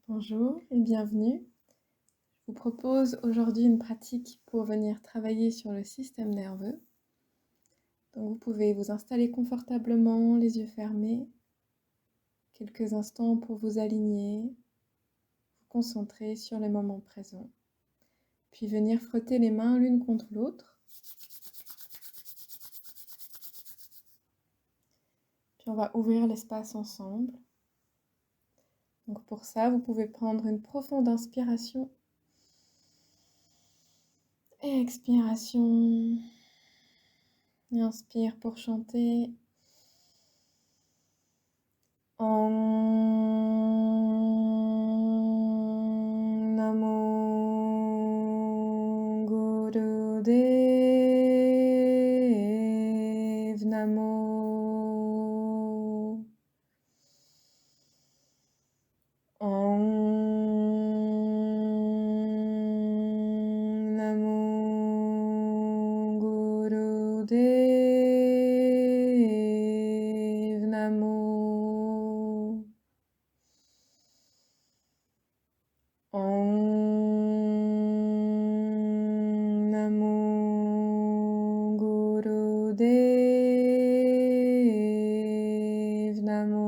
Bonjour et bienvenue. Je vous propose aujourd'hui une pratique pour venir travailler sur le système nerveux. Donc vous pouvez vous installer confortablement, les yeux fermés, quelques instants pour vous aligner, vous concentrer sur le moment présent, puis venir frotter les mains l'une contre l'autre. Puis on va ouvrir l'espace ensemble. Donc pour ça, vous pouvez prendre une profonde inspiration et expiration. Et inspire pour chanter. Om Namo Gurudev Namo. Om Namo Gurudev Namo. Om Namo Gurudev Namo.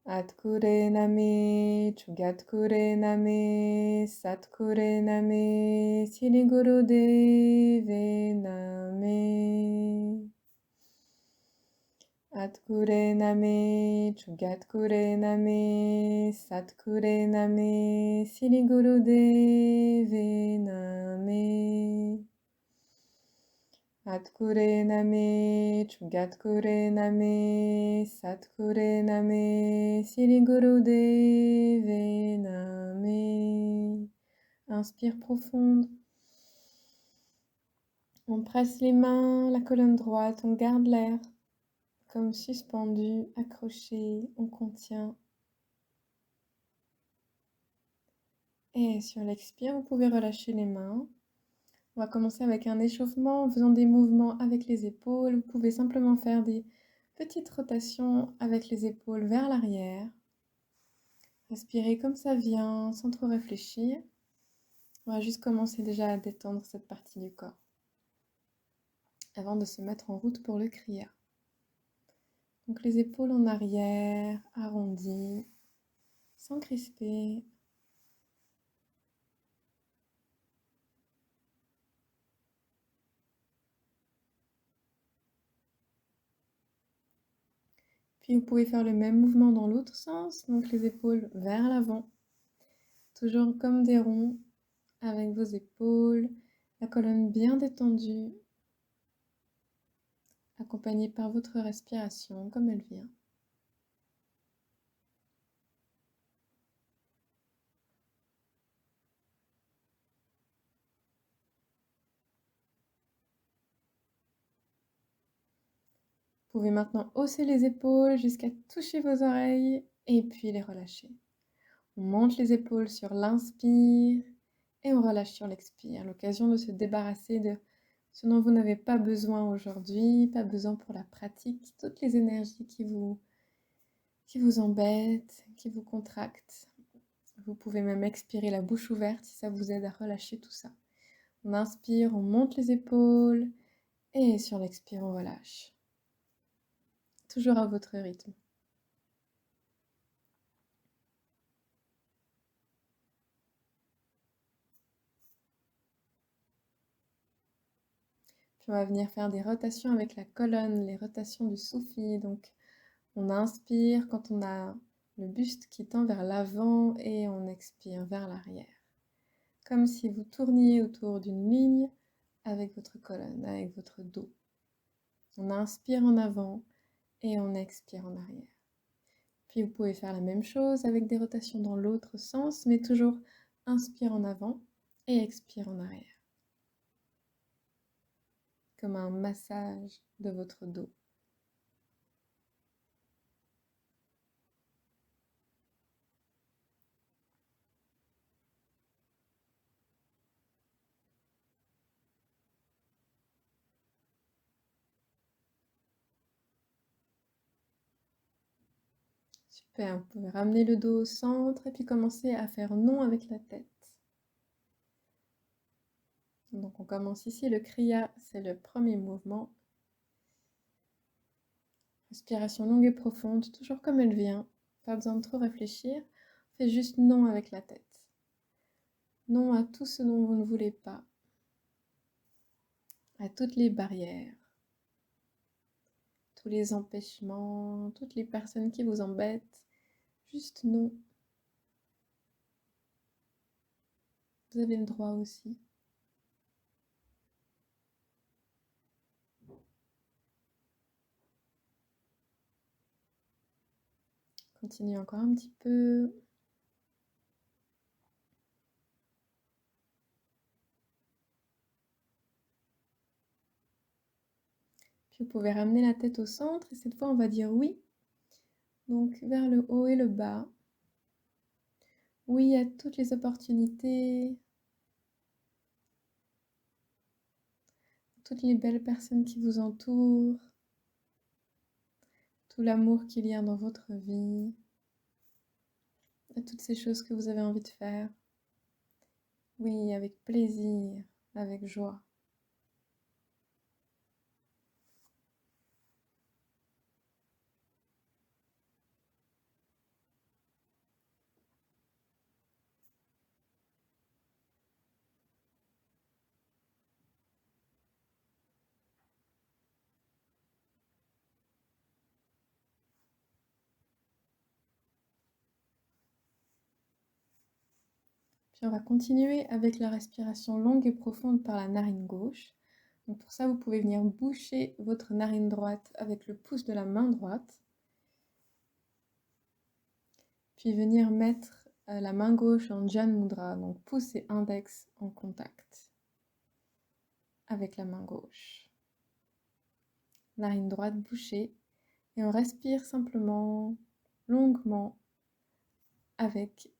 Atkure Name, Chugatkure Name, Satkure Name, Sri Gurudeve Name. Atkure Name, Chugatkure Name, Satkure Name, Sri Gurudeve Name. Atkure Name, Chugatkure Name, Satkure Name, Sri Gurudeve Name. Inspire profonde. On presse les mains, la colonne droite, on garde l'air comme suspendu, accroché, on contient. Et sur l'expire, vous pouvez relâcher les mains. On va commencer avec un échauffement en faisant des mouvements avec les épaules. Vous pouvez simplement faire des petites rotations avec les épaules vers l'arrière. Respirez comme ça vient, sans trop réfléchir. On va juste commencer déjà à détendre cette partie du corps avant de se mettre en route pour le kriya. Donc les épaules en arrière, arrondies, sans crisper. Puis vous pouvez faire le même mouvement dans l'autre sens, donc les épaules vers l'avant. Toujours comme des ronds, avec vos épaules, la colonne bien détendue, accompagnée par votre respiration comme elle vient. Vous pouvez maintenant hausser les épaules jusqu'à toucher vos oreilles et puis les relâcher. On monte les épaules sur l'inspire et on relâche sur l'expire. L'occasion de se débarrasser de ce dont vous n'avez pas besoin aujourd'hui, pas besoin pour la pratique, toutes les énergies qui vous embêtent, qui vous contractent. Vous pouvez même expirer la bouche ouverte si ça vous aide à relâcher tout ça. On inspire, on monte les épaules et sur l'expire, on relâche. Toujours à votre rythme. Puis on va venir faire des rotations avec la colonne, les rotations du soufi. Donc on inspire quand on a le buste qui tend vers l'avant et on expire vers l'arrière. Comme si vous tourniez autour d'une ligne avec votre colonne, avec votre dos. On inspire en avant et on expire en arrière. Puis vous pouvez faire la même chose avec des rotations dans l'autre sens, mais toujours inspire en avant et expire en arrière. Comme un massage de votre dos. Super, vous pouvez ramener le dos au centre et puis commencer à faire non avec la tête. Donc on commence ici, le kriya, c'est le premier mouvement. Respiration longue et profonde, toujours comme elle vient. Pas besoin de trop réfléchir. On fait juste non avec la tête. Non à tout ce dont vous ne voulez pas. À toutes les barrières. Tous les empêchements, toutes les personnes qui vous embêtent. Juste non. Vous avez le droit aussi. Continuez encore un petit peu. Puis vous pouvez ramener la tête au centre et cette fois on va dire oui. Donc vers le haut et le bas. Oui à toutes les opportunités, toutes les belles personnes qui vous entourent, tout l'amour qu'il y a dans votre vie, à toutes ces choses que vous avez envie de faire. Oui, avec plaisir, avec joie. Puis on va continuer avec la respiration longue et profonde par la narine gauche. Donc pour ça, vous pouvez venir boucher votre narine droite avec le pouce de la main droite. Puis venir mettre la main gauche en Jan Mudra, donc pouce et index en contact avec la main gauche. Narine droite bouchée et on respire simplement, longuement avec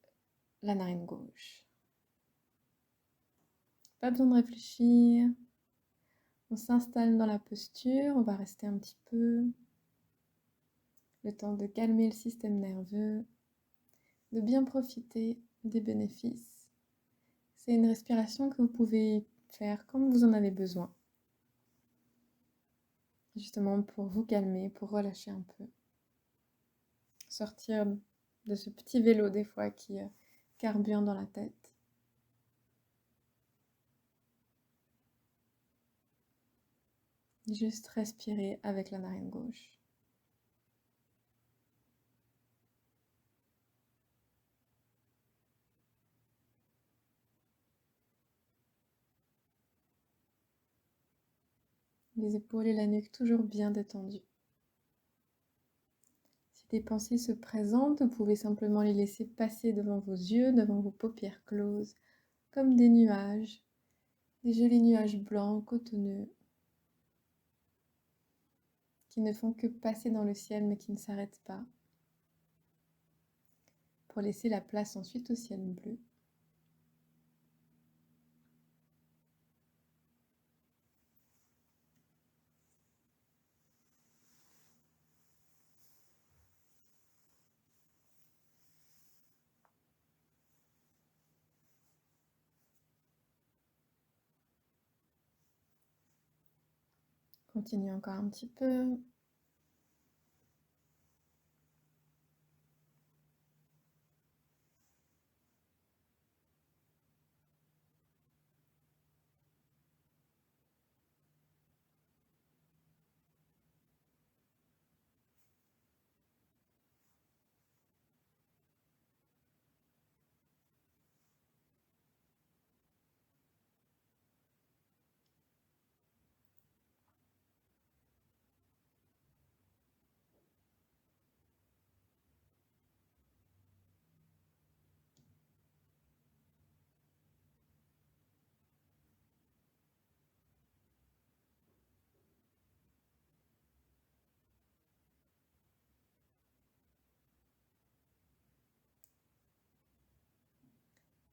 la narine gauche. Pas besoin de réfléchir. On s'installe dans la posture, on va rester un petit peu. Le temps de calmer le système nerveux, de bien profiter des bénéfices. C'est une respiration que vous pouvez faire comme vous en avez besoin. Justement pour vous calmer, pour relâcher un peu. Sortir de ce petit vélo des fois qui carbure dans la tête. Juste respirer avec la narine gauche. Les épaules et la nuque toujours bien détendues. Si des pensées se présentent, vous pouvez simplement les laisser passer devant vos yeux, devant vos paupières closes, comme des nuages, des jolis nuages blancs, cotonneux, qui ne font que passer dans le ciel mais qui ne s'arrêtent pas, pour laisser la place ensuite au ciel bleu. Continuez encore un petit peu.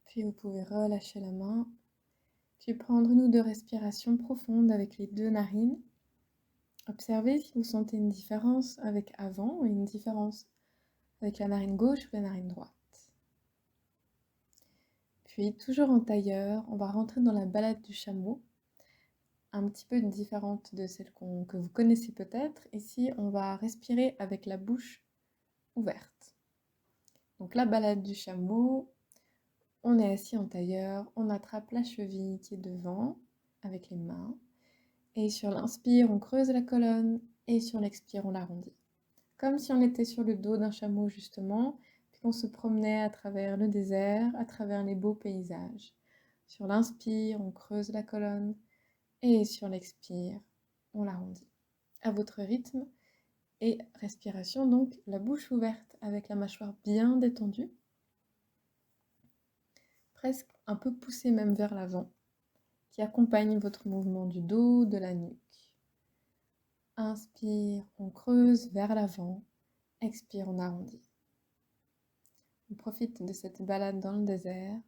Puis vous pouvez relâcher la main, puis prendre une ou deux respirations profondes avec les deux narines. Observez si vous sentez une différence avec avant et une différence avec la narine gauche ou la narine droite. Puis, toujours en tailleur, on va rentrer dans la balade du chameau, un petit peu différente de celle que vous connaissez peut-être. Ici, on va respirer avec la bouche ouverte. Donc la balade du chameau, on est assis en tailleur, on attrape la cheville qui est devant avec les mains. Et sur l'inspire, on creuse la colonne et sur l'expire, on l'arrondit. Comme si on était sur le dos d'un chameau justement, puis qu'on se promenait à travers le désert, à travers les beaux paysages. Sur l'inspire, on creuse la colonne et sur l'expire, on l'arrondit. À votre rythme et respiration, donc la bouche ouverte avec la mâchoire bien détendue, presque un peu poussée même vers l'avant, qui accompagne votre mouvement du dos, de la nuque. Inspire, on creuse vers l'avant. Expire, on arrondit. On profite de cette balade dans le désert.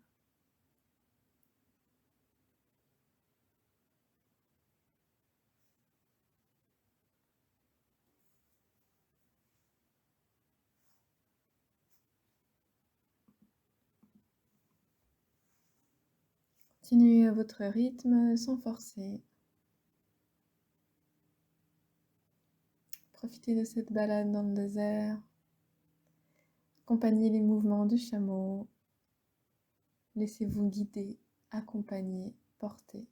Continuez à votre rythme sans forcer. Profitez de cette balade dans le désert. Accompagnez les mouvements du chameau. Laissez-vous guider, accompagner, porter.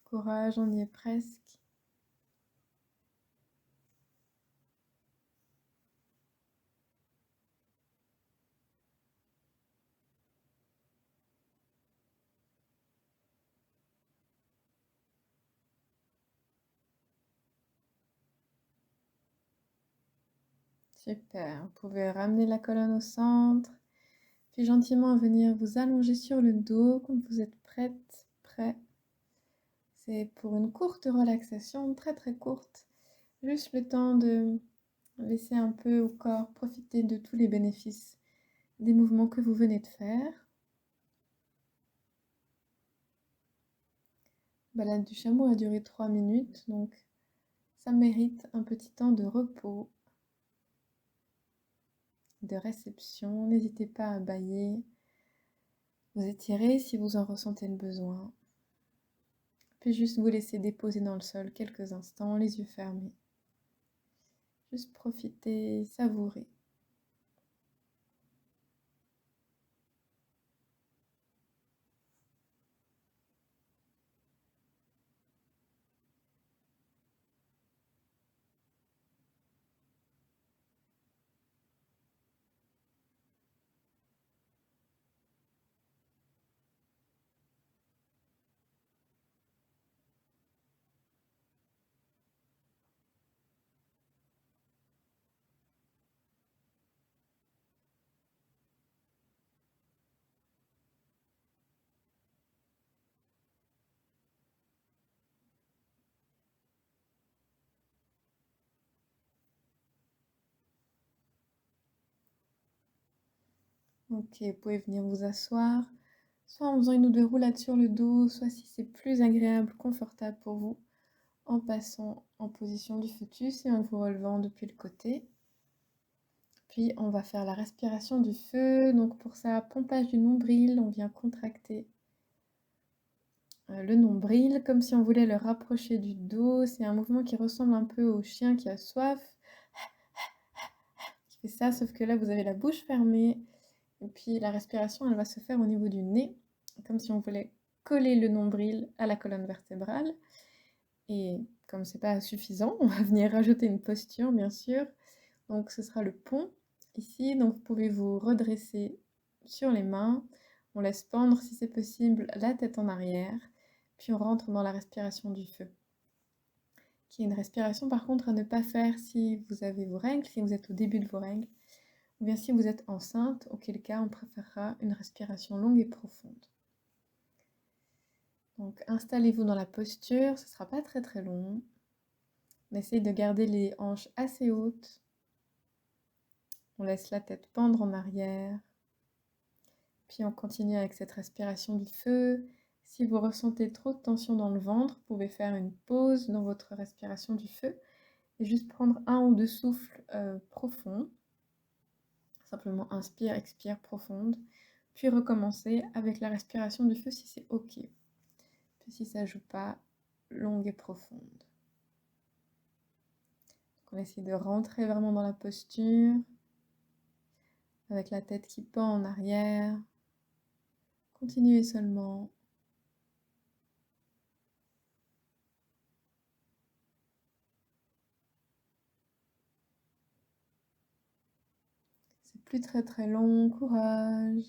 Courage, on y est presque. Super. Vous pouvez ramener la colonne au centre, puis gentiment venir vous allonger sur le dos quand vous êtes prête, prêt. C'est pour une courte relaxation, très très courte, juste le temps de laisser un peu au corps profiter de tous les bénéfices des mouvements que vous venez de faire. Balade du chameau a duré 3 minutes, donc ça mérite un petit temps de repos, de réception. N'hésitez pas à bâiller, vous étirer si vous en ressentez le besoin. Puis juste vous laisser déposer dans le sol quelques instants, les yeux fermés. Juste profiter, savourer. Ok, vous pouvez venir vous asseoir. soit en faisant une ou deux roulades sur le dos, soit si c'est plus agréable, confortable pour vous, en passant en position du fœtus et en vous relevant depuis le côté. Puis on va faire la respiration du feu. Donc pour ça, pompage du nombril, on vient contracter le nombril comme si on voulait le rapprocher du dos. C'est un mouvement qui ressemble un peu au chien qui a soif, qui fait ça, sauf que là vous avez la bouche fermée. Et puis la respiration, elle va se faire au niveau du nez, comme si on voulait coller le nombril à la colonne vertébrale. Et comme c'est pas suffisant, on va venir rajouter une posture, bien sûr. Donc ce sera le pont ici. Donc vous pouvez vous redresser sur les mains. On laisse pendre, si c'est possible, la tête en arrière. Puis on rentre dans la respiration du feu, qui est une respiration par contre à ne pas faire si vous avez vos règles, si vous êtes au début de vos règles, ou bien si vous êtes enceinte, auquel cas on préférera une respiration longue et profonde. Donc installez-vous dans la posture, ce ne sera pas très très long. On essaye de garder les hanches assez hautes. On laisse la tête pendre en arrière. Puis on continue avec cette respiration du feu. Si vous ressentez trop de tension dans le ventre, vous pouvez faire une pause dans votre respiration du feu et juste prendre un ou deux souffles profonds. Simplement inspire, expire profonde. Puis recommencer avec la respiration du feu si c'est OK. Puis si ça ne joue pas, longue et profonde. Donc on essaie de rentrer vraiment dans la posture avec la tête qui pend en arrière. Continuez seulement. C'est plus très très long, courage.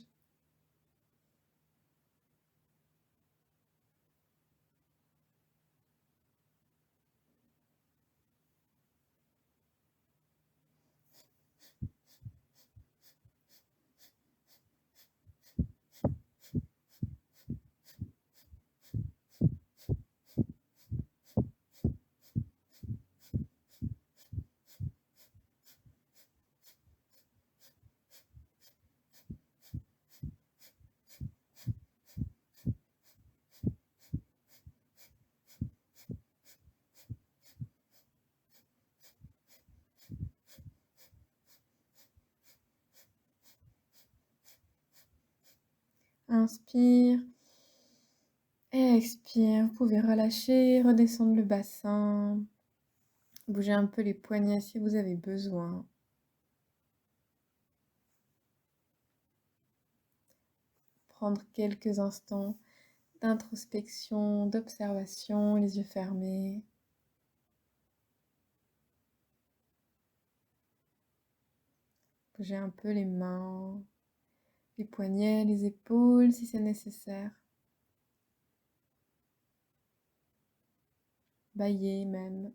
Inspire. Et expire. Vous pouvez relâcher, redescendre le bassin. Bougez un peu les poignets si vous avez besoin. Prendre quelques instants d'introspection, d'observation, les yeux fermés. Bougez un peu les mains, les poignets, les épaules si c'est nécessaire. Bailler même.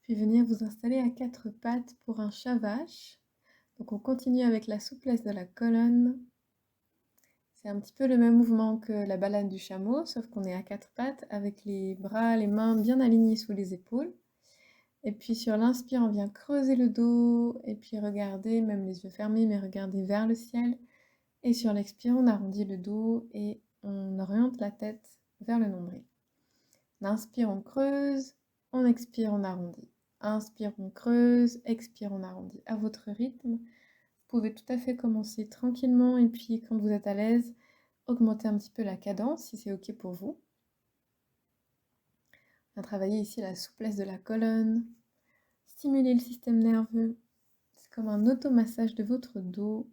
Puis venir vous installer à quatre pattes pour un chat vache. Donc on continue avec la souplesse de la colonne. C'est un petit peu le même mouvement que la balade du chameau, sauf qu'on est à quatre pattes avec les bras, les mains bien alignés sous les épaules. Et puis sur l'inspire, on vient creuser le dos et puis regardez, même les yeux fermés, mais regardez vers le ciel. Et sur l'expire, on arrondit le dos et on oriente la tête vers le nombril. On inspire, on creuse, on expire, on arrondit. Inspire, on creuse, expire, on arrondit. À votre rythme, vous pouvez tout à fait commencer tranquillement et puis quand vous êtes à l'aise, augmenter un petit peu la cadence si c'est OK pour vous. On va travailler ici la souplesse de la colonne, stimuler le système nerveux. C'est comme un automassage de votre dos.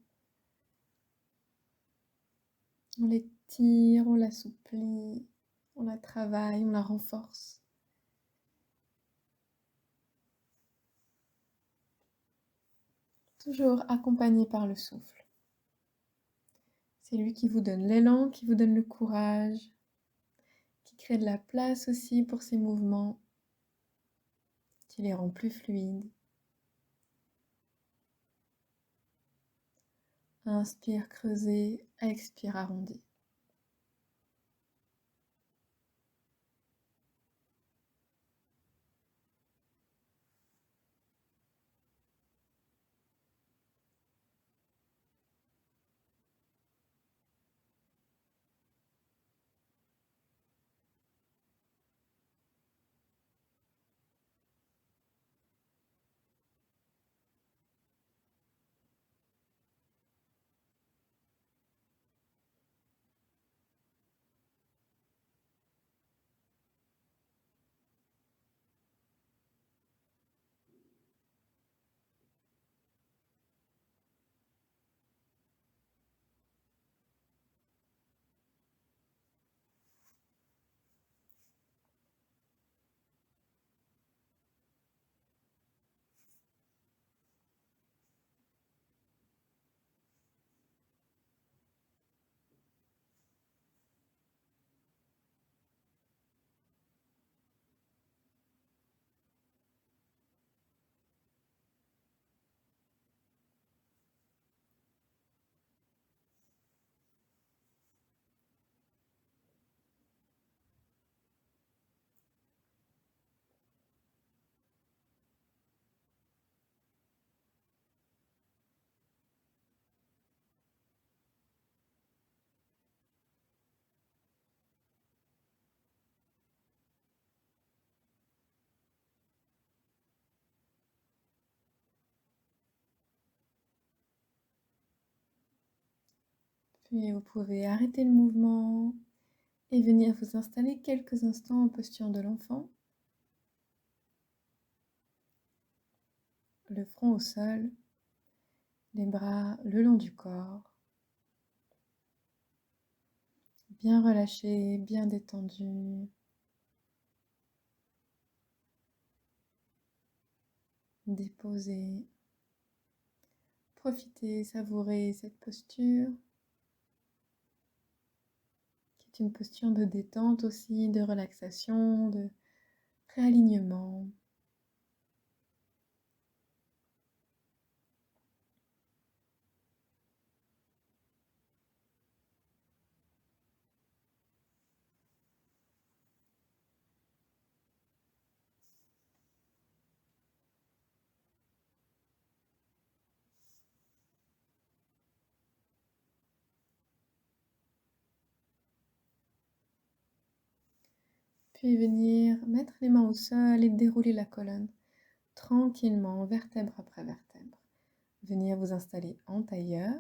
On l'étire, on l'assouplit, on la travaille, on la renforce. Toujours accompagné par le souffle. C'est lui qui vous donne l'élan, qui vous donne le courage, qui crée de la place aussi pour ces mouvements, qui les rend plus fluides. Inspire, creusé, expire, arrondi. Puis vous pouvez arrêter le mouvement et venir vous installer quelques instants en posture de l'enfant. Le front au sol, les bras le long du corps. Bien relâché, bien détendu. Déposé. Profitez, savourez cette posture, qui est une posture de détente aussi, de relaxation, de réalignement. Puis venir mettre les mains au sol et dérouler la colonne tranquillement, vertèbre après vertèbre. Venir vous installer en tailleur,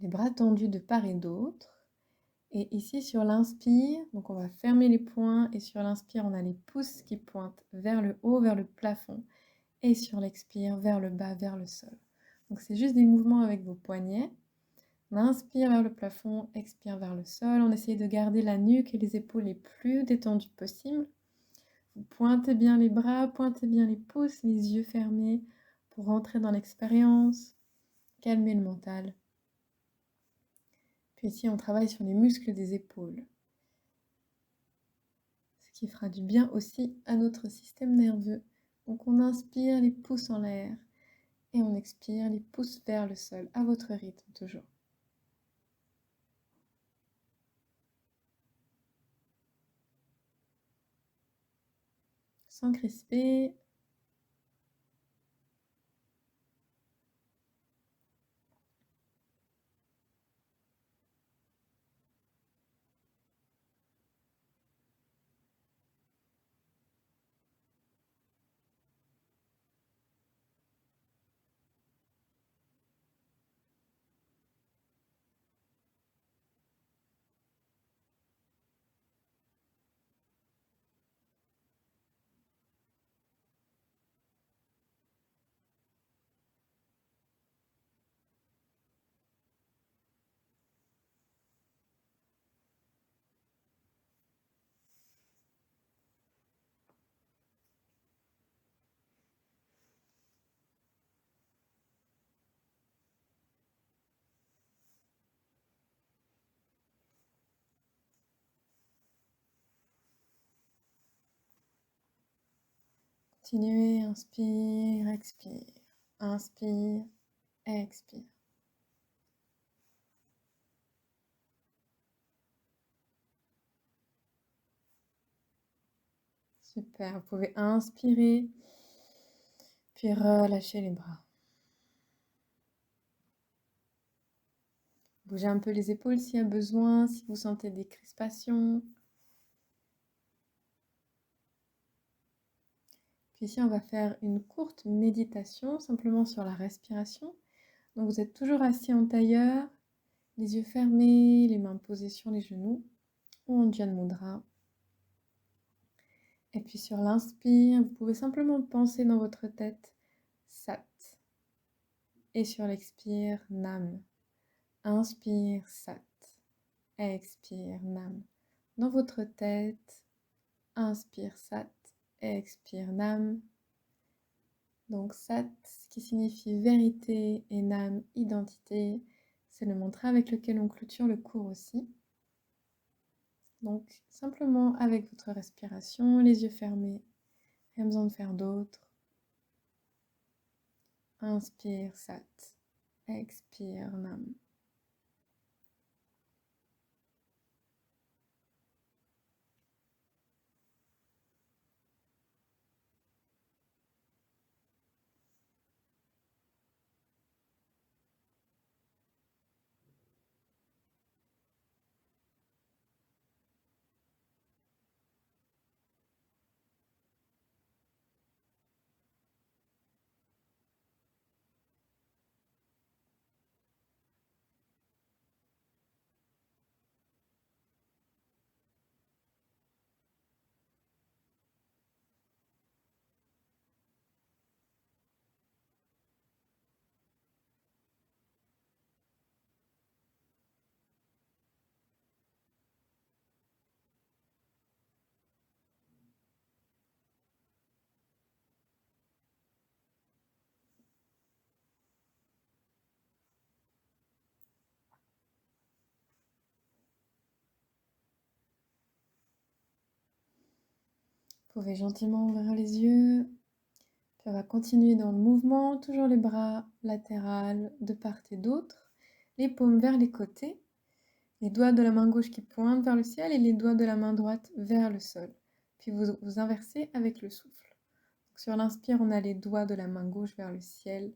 les bras tendus de part et d'autre. Et ici sur l'inspire, donc on va fermer les poings et sur l'inspire on a les pouces qui pointent vers le haut, vers le plafond. Et sur l'expire, vers le bas, vers le sol. Donc c'est juste des mouvements avec vos poignets. On inspire vers le plafond, expire vers le sol. On essaye de garder la nuque et les épaules les plus détendues possible. Vous pointez bien les bras, pointez bien les pouces, les yeux fermés pour rentrer dans l'expérience, calmer le mental. Puis ici, on travaille sur les muscles des épaules, ce qui fera du bien aussi à notre système nerveux. Donc on inspire les pouces en l'air et on expire les pouces vers le sol, à votre rythme toujours. Sans crisper. Continuez, inspire, expire. Inspire, expire. Super, vous pouvez inspirer, puis relâcher les bras. Bougez un peu les épaules s'il y a besoin, si vous sentez des crispations. Puis ici, on va faire une courte méditation, simplement sur la respiration. Donc vous êtes toujours assis en tailleur, les yeux fermés, les mains posées sur les genoux ou en Dhyana Mudra. Et puis sur l'inspire, vous pouvez simplement penser dans votre tête Sat. Et sur l'expire, Nam. Inspire Sat. Expire Nam. Dans votre tête, inspire Sat. Expire Nam. Donc Sat, qui signifie vérité, et Nam, identité. C'est le mantra avec lequel on clôture le cours aussi. Donc simplement avec votre respiration, les yeux fermés, rien besoin de faire d'autre. Inspire Sat, expire Nam. Vous pouvez gentiment ouvrir les yeux. Puis on va continuer dans le mouvement, toujours les bras latérales de part et d'autre, les paumes vers les côtés, les doigts de la main gauche qui pointent vers le ciel et les doigts de la main droite vers le sol. Puis vous inversez avec le souffle. Donc sur l'inspire, on a les doigts de la main gauche vers le ciel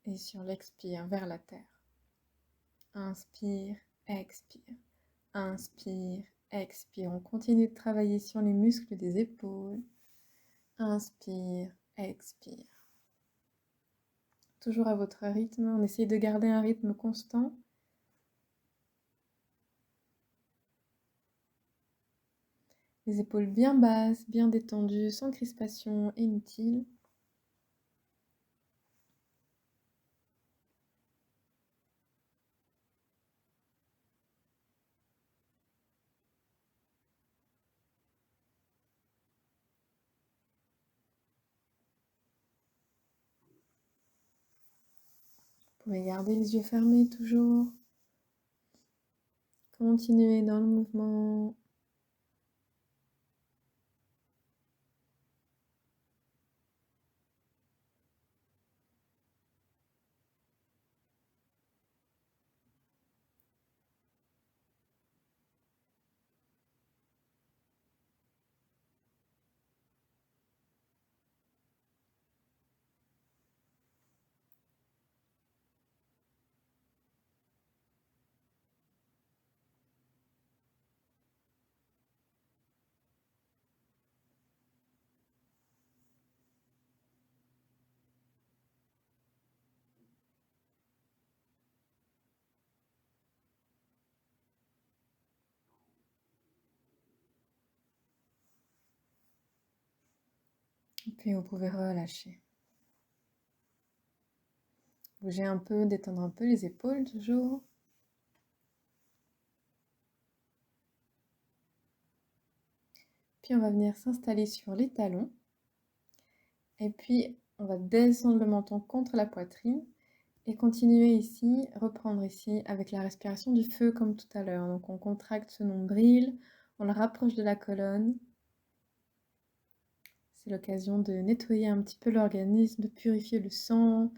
et sur l'expire, vers la terre. Inspire, expire. Inspire, expire. On continue de travailler sur les muscles des épaules. Inspire, expire. Toujours à votre rythme. On essaye de garder un rythme constant. Les épaules bien basses, bien détendues, sans crispation inutile. Vous pouvez garder les yeux fermés toujours. Continuez dans le mouvement. Et puis vous pouvez relâcher. Bougez un peu, détendre un peu les épaules toujours. Puis on va venir s'installer sur les talons. Et puis on va descendre le menton contre la poitrine. Et continuer ici, reprendre ici avec la respiration du feu comme tout à l'heure. Donc on contracte ce nombril, on le rapproche de la colonne. C'est l'occasion de nettoyer un petit peu l'organisme, de purifier le sang.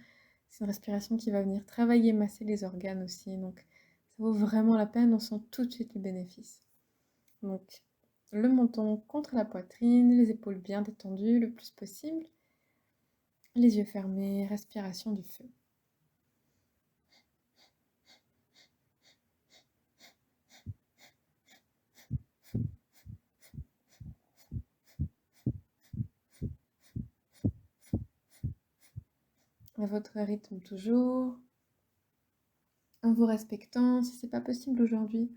C'est une respiration qui va venir travailler, masser les organes aussi. Donc, ça vaut vraiment la peine. On sent tout de suite le bénéfice. Donc, le menton contre la poitrine, les épaules bien détendues le plus possible. Les yeux fermés, respiration du feu. À votre rythme toujours, en vous respectant. Si c'est pas possible aujourd'hui,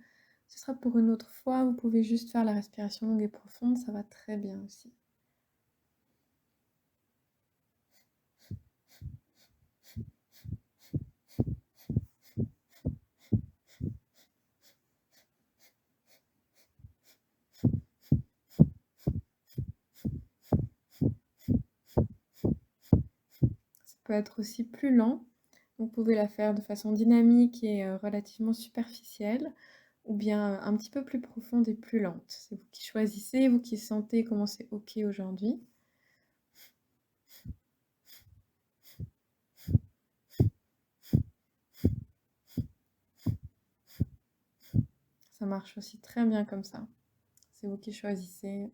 ce sera pour une autre fois. Vous pouvez juste faire la respiration longue et profonde, ça va très bien aussi. Ça peut être aussi plus lent. Vous pouvez la faire de façon dynamique et relativement superficielle, ou bien un petit peu plus profonde et plus lente. C'est vous qui choisissez, vous qui sentez comment c'est OK aujourd'hui. Ça marche aussi très bien comme ça. C'est vous qui choisissez.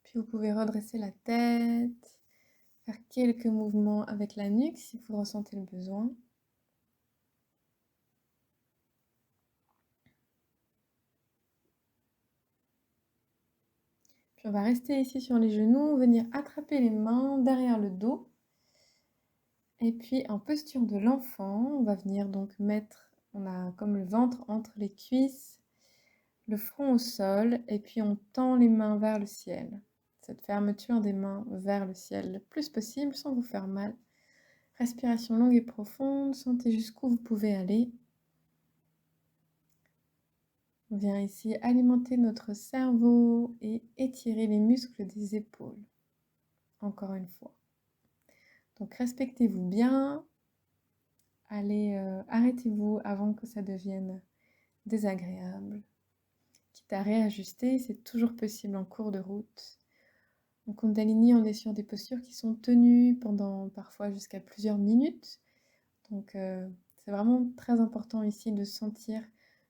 Puis vous pouvez redresser la tête, faire quelques mouvements avec la nuque si vous ressentez le besoin. Puis on va rester ici sur les genoux, venir attraper les mains derrière le dos. Et puis en posture de l'enfant, on va venir donc mettre, on a comme le ventre entre les cuisses, le front au sol, et puis on tend les mains vers le ciel. Cette fermeture des mains vers le ciel le plus possible sans vous faire mal. Respiration longue et profonde, sentez jusqu'où vous pouvez aller. On vient ici alimenter notre cerveau et étirer les muscles des épaules. Encore une fois. Donc respectez-vous bien. Allez, arrêtez-vous avant que ça devienne désagréable. Quitte à réajuster, c'est toujours possible en cours de route. En Kundalini, on est sur des postures qui sont tenues pendant parfois jusqu'à plusieurs minutes. Donc c'est vraiment très important ici de sentir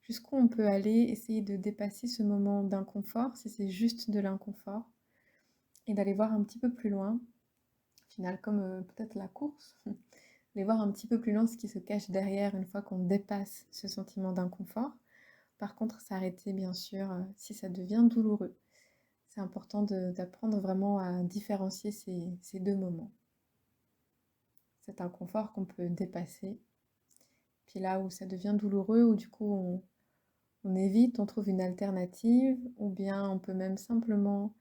jusqu'où on peut aller, essayer de dépasser ce moment d'inconfort, si c'est juste de l'inconfort, et d'aller voir un petit peu plus loin, au final comme peut-être la course, aller voir un petit peu plus loin ce qui se cache derrière une fois qu'on dépasse ce sentiment d'inconfort. Par contre, s'arrêter bien sûr si ça devient douloureux. C'est important d'apprendre vraiment à différencier ces deux moments. Cet inconfort qu'on peut dépasser, puis là où ça devient douloureux, où du coup on évite, on trouve une alternative, ou bien on peut même simplement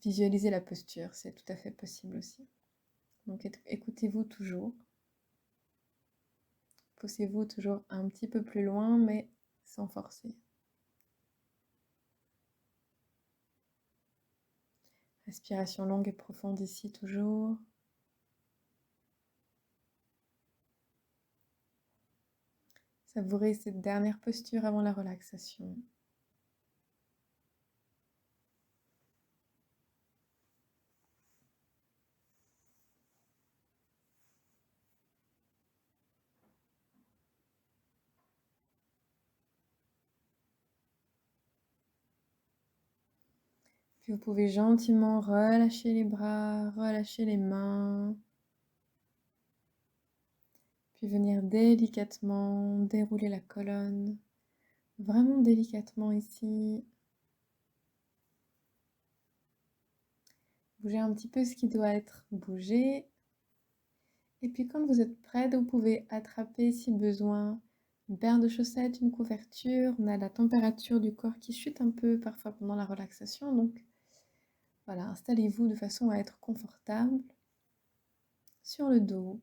visualiser la posture, c'est tout à fait possible aussi. Donc écoutez-vous toujours. Poussez-vous toujours un petit peu plus loin, mais sans forcer. Respiration longue et profonde ici toujours. Savourez cette dernière posture avant la relaxation. Puis vous pouvez gentiment relâcher les bras, relâcher les mains. Puis venir délicatement dérouler la colonne. Vraiment délicatement ici. Bougez un petit peu ce qui doit être bougé. Et puis quand vous êtes prête, vous pouvez attraper si besoin une paire de chaussettes, une couverture. On a la température du corps qui chute un peu parfois pendant la relaxation. Donc Voilà, installez-vous de façon à être confortable sur le dos.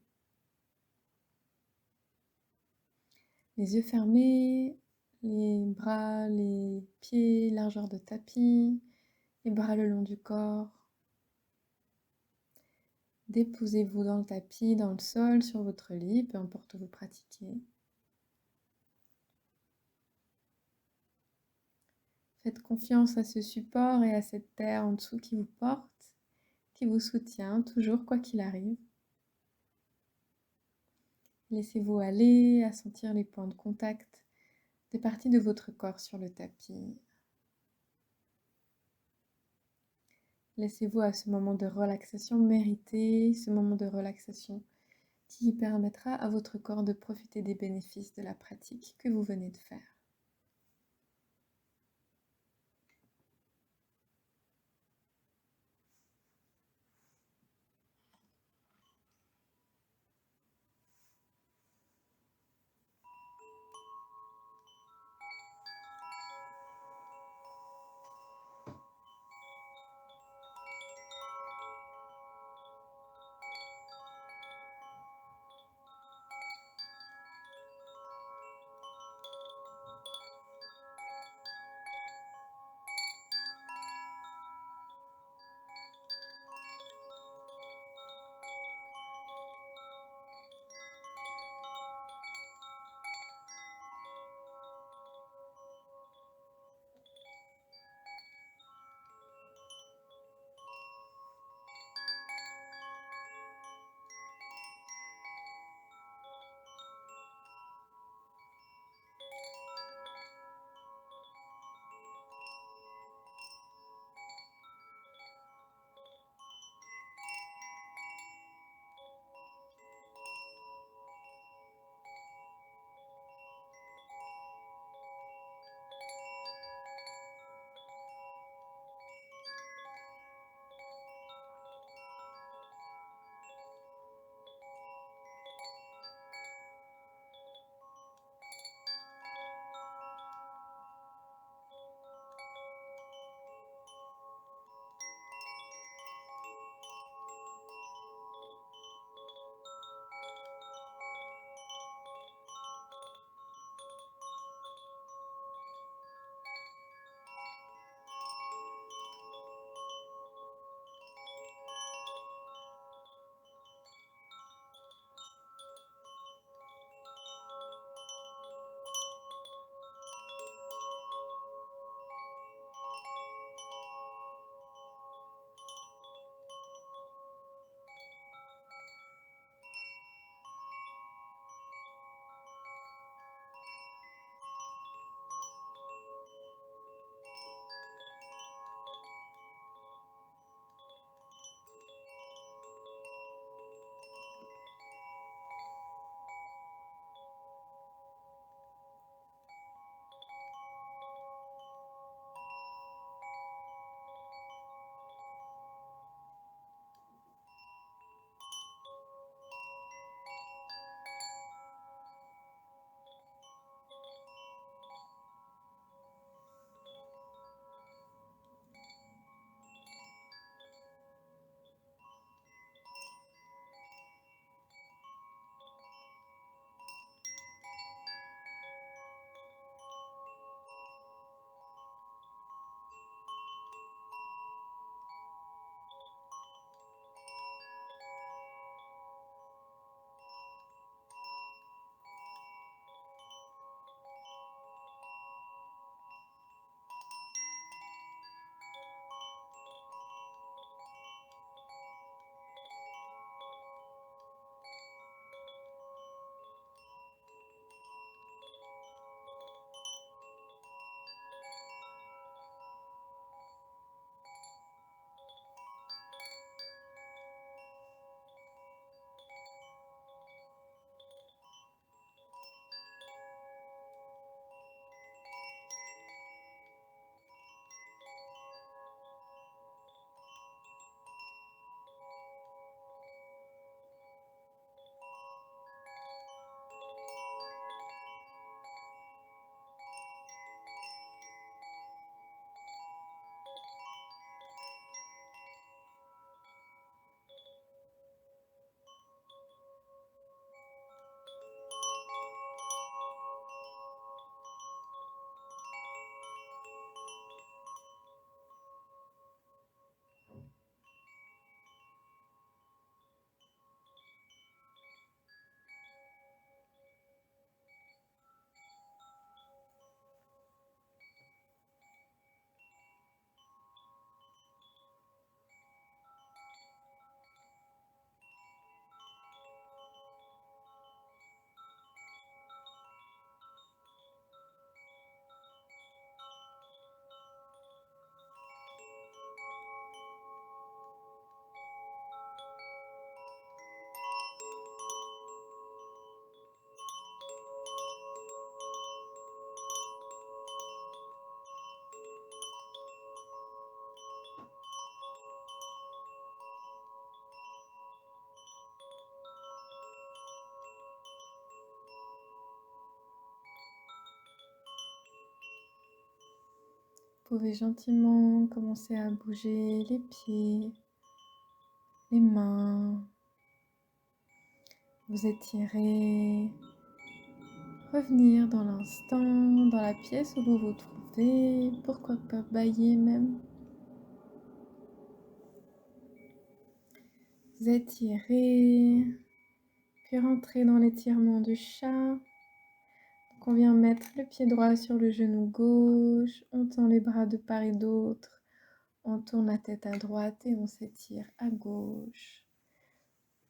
Les yeux fermés, les bras, les pieds, largeur de tapis, les bras le long du corps. Déposez-vous dans le tapis, dans le sol, sur votre lit, peu importe où vous pratiquez. Faites confiance à ce support et à cette terre en dessous qui vous porte, qui vous soutient toujours quoi qu'il arrive. Laissez-vous aller à sentir les points de contact des parties de votre corps sur le tapis. Laissez-vous à ce moment de relaxation mérité, ce moment de relaxation qui permettra à votre corps de profiter des bénéfices de la pratique que vous venez de faire. pouvez gentiment commencer à bouger les pieds, les mains, vous étirer, revenir dans l'instant, dans la pièce où vous vous trouvez, pourquoi pas bâiller même. Vous étirez, puis rentrez dans l'étirement du chat. Donc on vient mettre le pied droit sur le genou gauche, on tend les bras de part et d'autre, on tourne la tête à droite et on s'étire à gauche.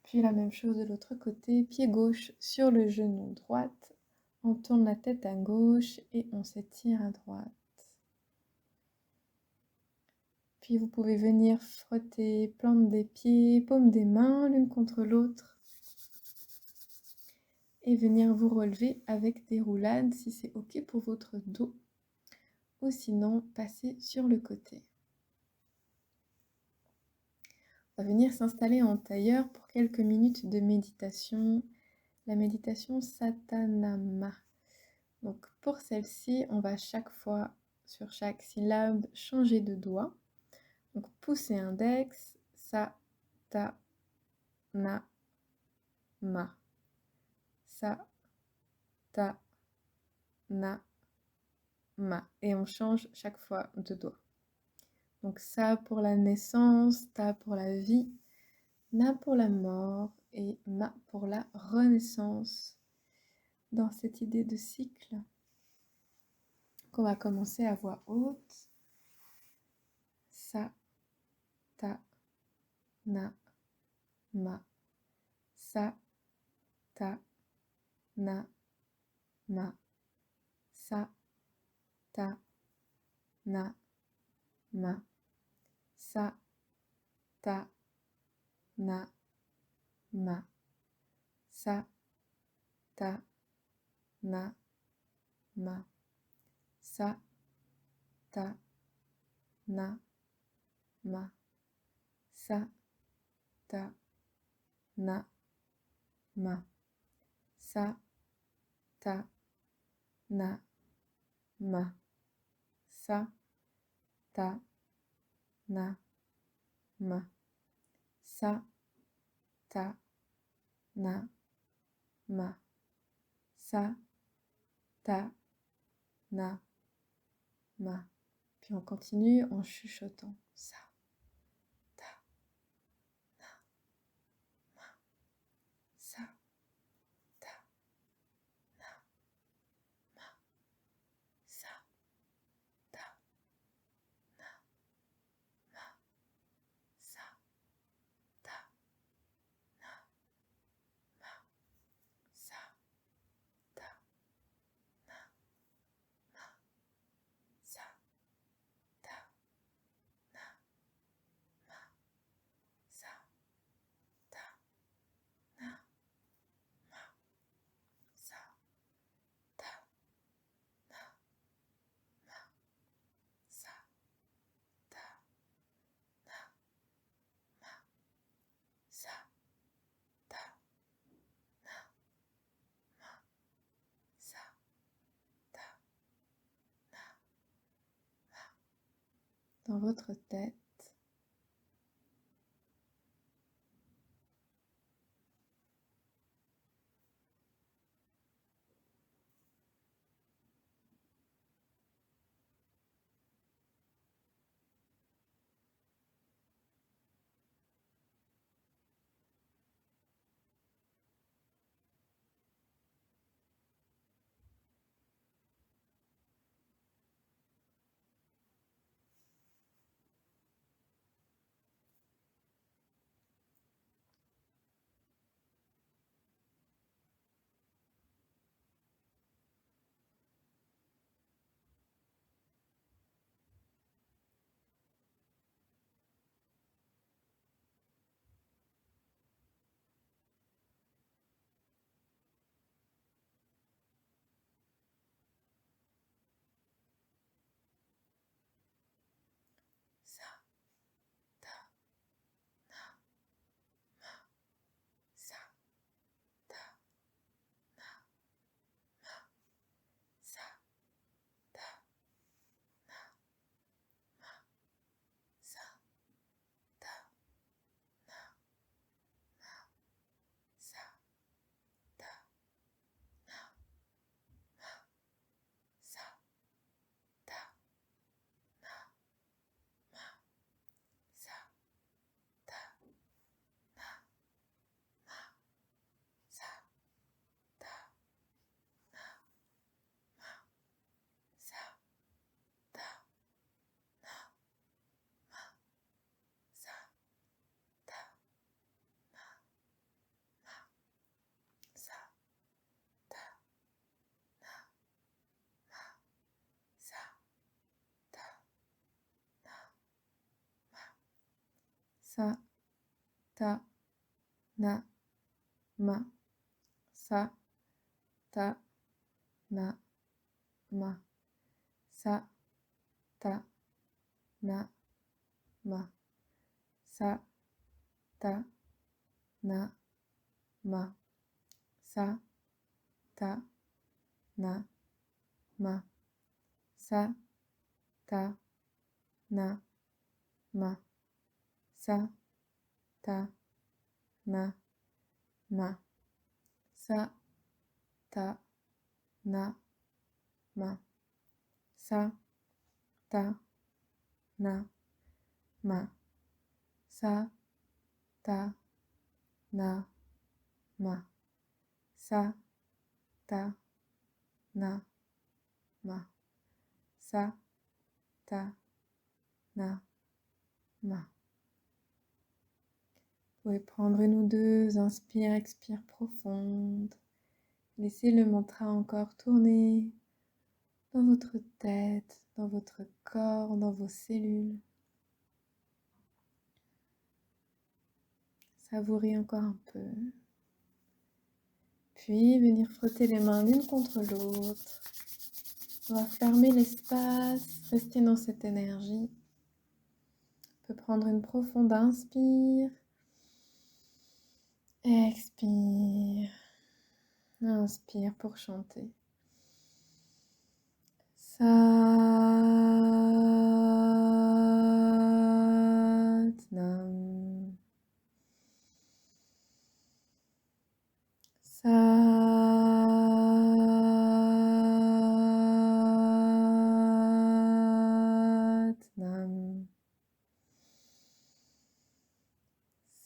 Puis la même chose de l'autre côté, pied gauche sur le genou droite, on tourne la tête à gauche et on s'étire à droite. Puis vous pouvez venir frotter plante des pieds, paume des mains l'une contre l'autre et venir vous relever avec des roulades si c'est ok pour votre dos ou sinon passer sur le côté. On va venir s'installer en tailleur pour quelques minutes de méditation, la méditation Satanama. Donc pour celle-ci, on va chaque fois, sur chaque syllabe, changer de doigt. Donc pouce et index, sa, ta, na, ma. Sa, ta, na, ma. Et on change chaque fois de doigt. Donc sa pour la naissance, ta pour la vie, na pour la mort et ma pour la renaissance. Dans cette idée de cycle, qu'on va commencer à voix haute. Sa, ta, na, ma. Sa, ta, na, ma. Sa, ta, na, ma. Sa, ta, na, ma. Sa, ta, na, ma. Sa, ta, na, ma. Sa, ta, na, ma. Sa, ta, na, ma. Sa, ta, na, ma. Sa, ta, na, ma. Sa, ta, na, ma. Puis on continue en chuchotant. Sa, ta, na, ma. Sa, ta, na, ma. Sa, ta, na, ma. Sa, ta, na, ma. Sa, ta, na, ma. Sa, ta, na, ma. Sa, ta, na, ma. Sa, ta, na, ma. Sa, ta, na, ma. Sa, ta, na, ma. Sa, ta, na, ma. Dans votre tête, sa, ta, na, ma, sa, ta, na, ma, sa, ta, na, ma, sa, ta, na, ma, sa, ta, na, ma, sa, ta, na, ma, sa, ta, na, ma, sa, ta, na, ma, sa, ta, na, ma, sa, ta, na, ma, sa, ta, na, ma, sa, ta, na, ma. Vous pouvez prendre une ou deux inspires, expires profondes. Laissez le mantra encore tourner dans votre tête, dans votre corps, dans vos cellules. Savourez encore un peu. Puis venir frotter les mains l'une contre l'autre. On va fermer l'espace, rester dans cette énergie. On peut prendre une profonde inspire. Expire. Inspire pour chanter. Satnam. Satnam.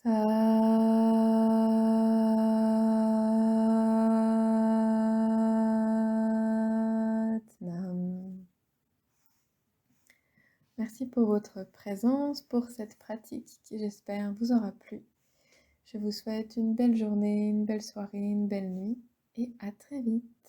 Satnam. Merci pour votre présence, pour cette pratique qui, j'espère, vous aura plu. Je vous souhaite une belle journée, une belle soirée, une belle nuit et à très vite.